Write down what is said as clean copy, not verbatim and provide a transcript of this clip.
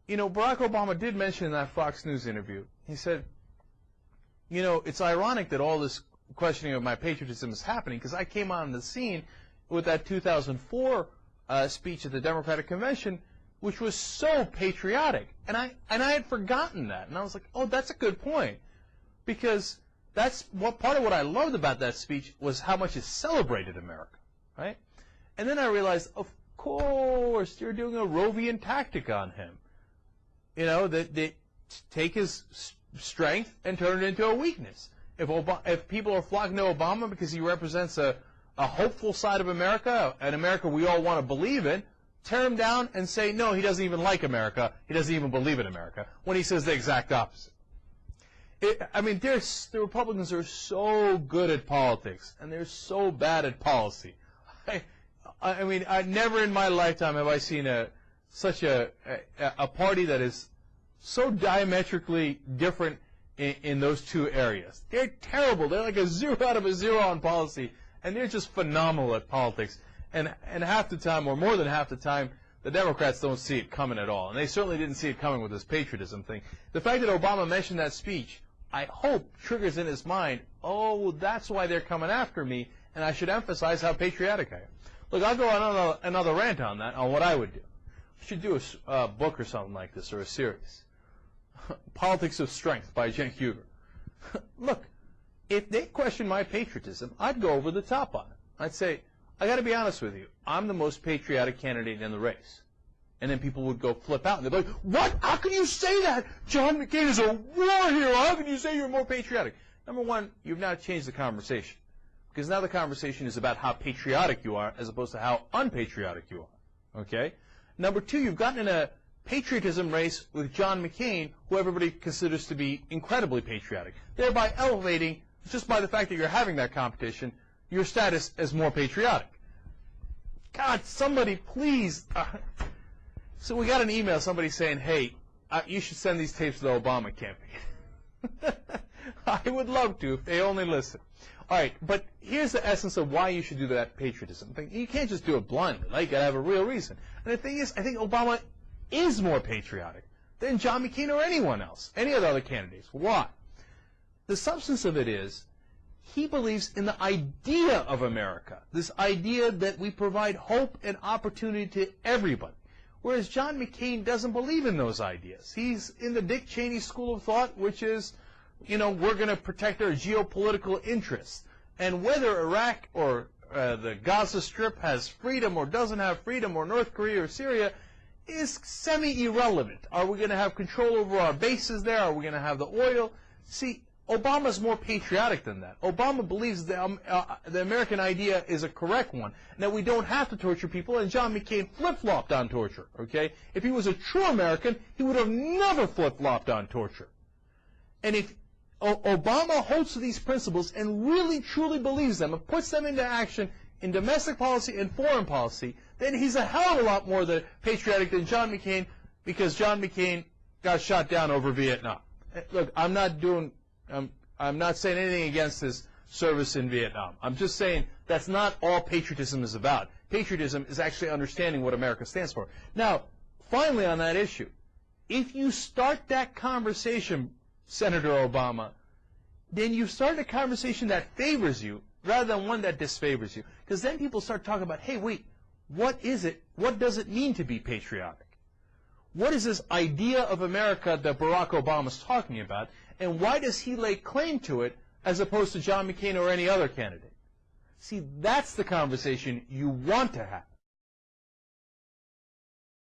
you know, Barack Obama did mention in that Fox News interview, he said, you know, it's ironic that all this questioning of my patriotism is happening because I came on the scene with that 2004 speech at the Democratic Convention, which was so patriotic, and I had forgotten that, and I was like, oh, that's a good point, because that's what part of what I loved about that speech was how much it celebrated America, right? And then I realized, of course, you're doing a Rovian tactic on him, you know, that they take his strength and turn it into a weakness. If people are flocking to Obama because he represents a hopeful side of America, an America we all want to believe in, tear him down and say, no, he doesn't even like America, he doesn't even believe in America, when he says the exact opposite. I mean, the Republicans are so good at politics, and they're so bad at policy. I mean, never in my lifetime have I seen such a party that is so diametrically different in those two areas. They're terrible. They're like a 0 out of a 0 on policy, and they're just phenomenal at politics. And half the time, or more than half the time, the Democrats don't see it coming at all. And they certainly didn't see it coming with this patriotism thing. The fact that Obama mentioned that speech, I hope, triggers in his mind, oh, that's why they're coming after me, and I should emphasize how patriotic I am. Look, I'll go on another rant on that, on what I would do. I should do a book or something like this, or a series. Politics of Strength by Jen Huger. Look, if they question my patriotism, I'd go over the top on it. I'd say, I got to be honest with you, I'm the most patriotic candidate in the race. And then people would go flip out, and they'd be like, what? How can you say that? John McCain is a war hero. How can you say you're more patriotic? Number one, you've now changed the conversation. Because now the conversation is about how patriotic you are as opposed to how unpatriotic you are. Okay? Number two, you've gotten in a patriotism race with John McCain, who everybody considers to be incredibly patriotic, thereby elevating, just by the fact that you're having that competition, your status as more patriotic. God, somebody please. So we got an email, somebody saying, hey, you should send these tapes to the Obama campaign. I would love to if they only listen. All right, but here's the essence of why you should do that patriotism thing. You can't just do it blindly. Right? You got to have a real reason. And the thing is, I think Obama is more patriotic than John McCain or anyone else, any of the other candidates. Why? The substance of it is, he believes in the idea of America, this idea that we provide hope and opportunity to everybody. Whereas John McCain doesn't believe in those ideas. He's in the Dick Cheney school of thought, which is, you know, we're going to protect our geopolitical interests. And whether Iraq or the Gaza Strip has freedom or doesn't have freedom, or North Korea or Syria, is semi-irrelevant. Are we going to have control over our bases there? Are we going to have the oil? See, Obama's more patriotic than that. Obama believes the American idea is a correct one, and that we don't have to torture people, and John McCain flip-flopped on torture, okay? If he was a true American, he would have never flip-flopped on torture. And if Obama holds to these principles and really, truly believes them and puts them into action in domestic policy and foreign policy, then he's a hell of a lot more patriotic than John McCain, because John McCain got shot down over Vietnam. Look, I'm not saying anything against his service in Vietnam. I'm just saying that's not all patriotism is about. Patriotism is actually understanding what America stands for. Now, finally on that issue, if you start that conversation, Senator Obama, then you start a conversation that favors you rather than one that disfavors you. Because then people start talking about, hey, wait, what is it? What does it mean to be patriotic? What is this idea of America that Barack Obama's talking about, and why does he lay claim to it as opposed to John McCain or any other candidate? See, that's the conversation you want to have.